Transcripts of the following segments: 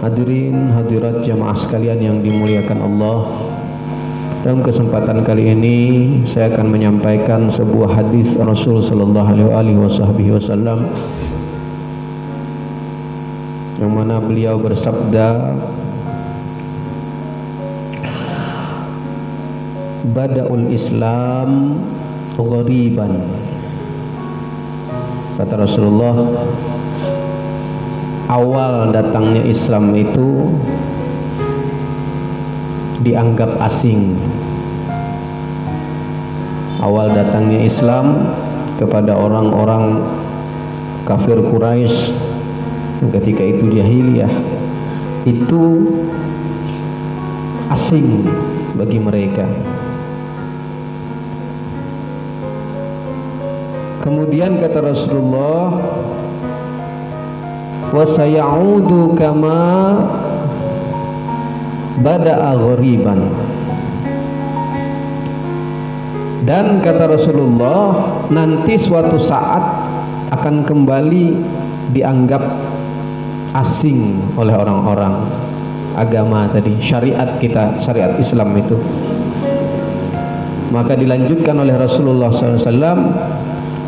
Hadirin hadirat jamaah sekalian yang dimuliakan Allah, dalam kesempatan kali ini saya akan menyampaikan sebuah hadis Rasul sallallahu alaihi wasallam yang mana beliau bersabda, Bada'ul Islam ghariban. Kata Rasulullah, awal datangnya Islam itu dianggap asing. Awal datangnya Islam kepada orang-orang kafir Quraisy ketika itu jahiliyah, itu asing bagi mereka. Kemudian kata Rasulullah, wa sayaudu kama bada'a ghariban. Dan kata Rasulullah, nanti suatu saat akan kembali dianggap asing oleh orang-orang agama tadi, syariat kita, syariat Islam itu. Maka dilanjutkan oleh Rasulullah SAW,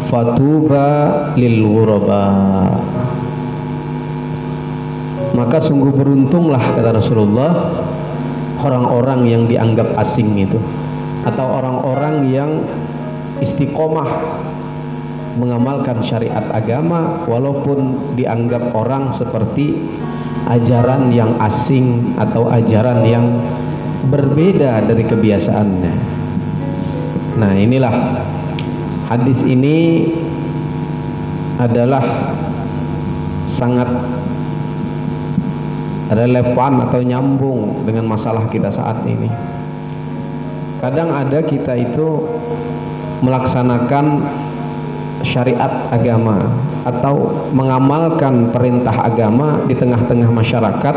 fatuba lil ghuraba. Maka sungguh beruntunglah, kata Rasulullah, orang-orang yang dianggap asing itu, atau orang-orang yang istiqomah mengamalkan syariat agama walaupun dianggap orang seperti ajaran yang asing atau ajaran yang berbeda dari kebiasaannya. Nah, inilah hadis ini adalah sangat relevan atau nyambung dengan masalah kita saat ini. Kadang ada kita itu melaksanakan syariat agama atau mengamalkan perintah agama di tengah-tengah masyarakat,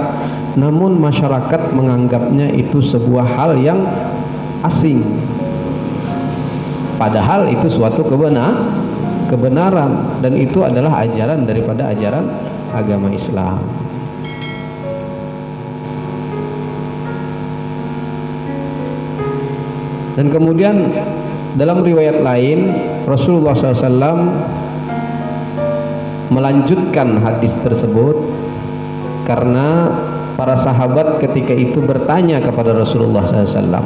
namun masyarakat menganggapnya itu sebuah hal yang asing, padahal itu suatu kebenaran, dan itu adalah ajaran daripada ajaran agama Islam. Dan kemudian dalam riwayat lain Rasulullah SAW melanjutkan hadis tersebut karena para sahabat ketika itu bertanya kepada Rasulullah SAW.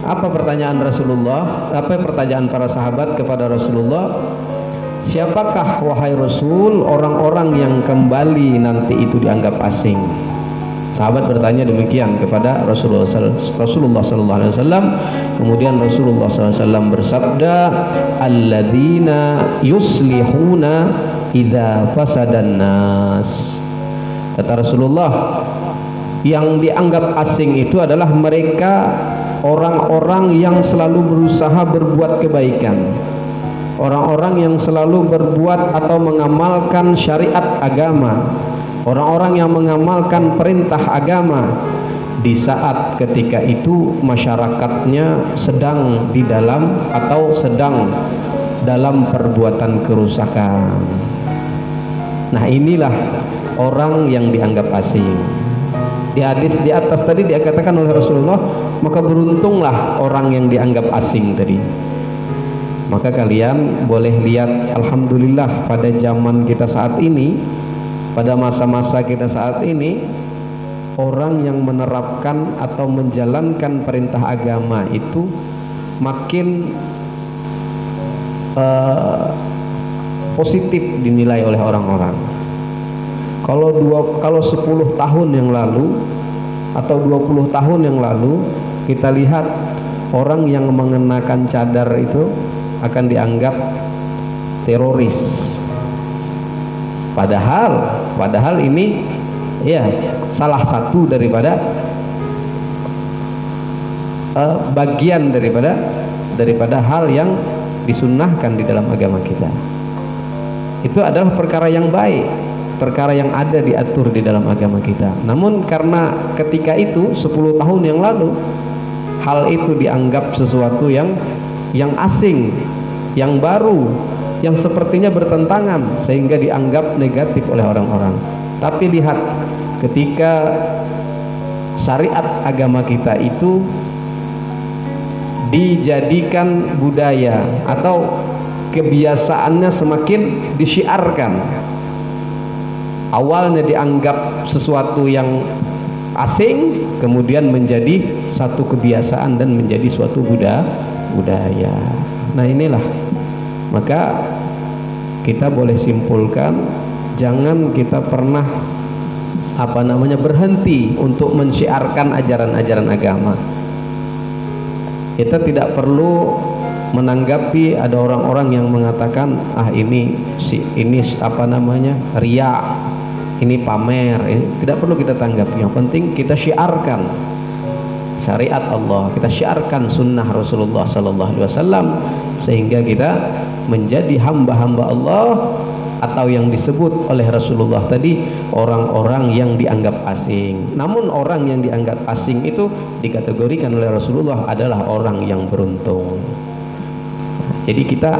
Apa pertanyaan Rasulullah? Apa pertanyaan para sahabat kepada Rasulullah? Siapakah wahai Rasul orang-orang yang kembali nanti itu dianggap asing? Sahabat bertanya demikian kepada Rasulullah sallallahu alaihi wasallam. Kemudian Rasulullah SAW bersabda, alladzina yuslihuna idza fasadan nas. Kata Rasulullah, yang dianggap asing itu adalah mereka orang-orang yang selalu berusaha berbuat kebaikan, orang-orang yang selalu berbuat atau mengamalkan syariat agama, orang-orang yang mengamalkan perintah agama di saat ketika itu masyarakatnya sedang di dalam atau sedang dalam perbuatan kerusakan. Nah, inilah orang yang dianggap asing. Di hadis di atas tadi dikatakan oleh Rasulullah, maka beruntunglah orang yang dianggap asing tadi. Maka kalian boleh lihat, alhamdulillah pada zaman kita saat ini, pada masa-masa kita saat ini, orang yang menerapkan atau menjalankan perintah agama itu makin positif dinilai oleh orang-orang. Kalau 10 tahun yang lalu atau 20 tahun yang lalu kita lihat orang yang mengenakan cadar itu akan dianggap teroris. Padahal ini ya salah satu daripada bagian daripada hal yang disunnahkan di dalam agama kita. Itu adalah perkara yang baik, perkara yang ada diatur di dalam agama kita. Namun karena ketika itu 10 tahun yang lalu hal itu dianggap sesuatu yang asing, yang baru, yang sepertinya bertentangan sehingga dianggap negatif oleh orang-orang. Tapi lihat, ketika syariat agama kita itu dijadikan budaya atau kebiasaannya semakin disyiarkan, awalnya dianggap sesuatu yang asing, kemudian menjadi satu kebiasaan dan menjadi suatu budaya. Nah inilah, maka kita boleh simpulkan, jangan kita pernah berhenti untuk mensyiarkan ajaran-ajaran agama. Kita tidak perlu menanggapi ada orang-orang yang mengatakan ini riya, ini pamer, ini tidak perlu kita tanggapi. Yang penting kita syiarkan syariat Allah, kita syiarkan sunnah Rasulullah sallallahu alaihi wasallam, sehingga kita menjadi hamba-hamba Allah, atau yang disebut oleh Rasulullah tadi orang-orang yang dianggap asing. Namun orang yang dianggap asing itu dikategorikan oleh Rasulullah adalah orang yang beruntung. Jadi kita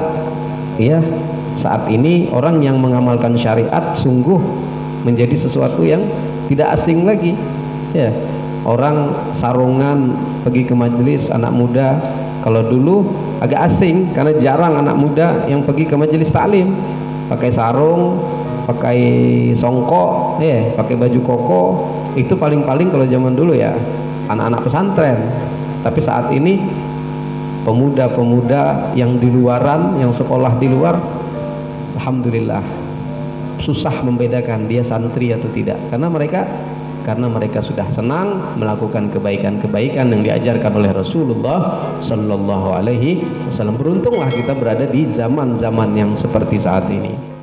saat ini orang yang mengamalkan syariat sungguh menjadi sesuatu yang tidak asing lagi. Orang sarungan pergi ke majelis anak muda, kalau dulu agak asing karena jarang anak muda yang pergi ke majelis taklim. Pakai sarung, pakai songkok, pakai baju koko, itu paling-paling kalau zaman dulu ya anak-anak pesantren. Tapi saat ini pemuda-pemuda yang di luaran, yang sekolah di luar, alhamdulillah susah membedakan dia santri atau tidak, karena mereka sudah senang melakukan kebaikan-kebaikan yang diajarkan oleh Rasulullah sallallahu alaihi wasallam. Beruntunglah kita berada di zaman-zaman yang seperti saat ini.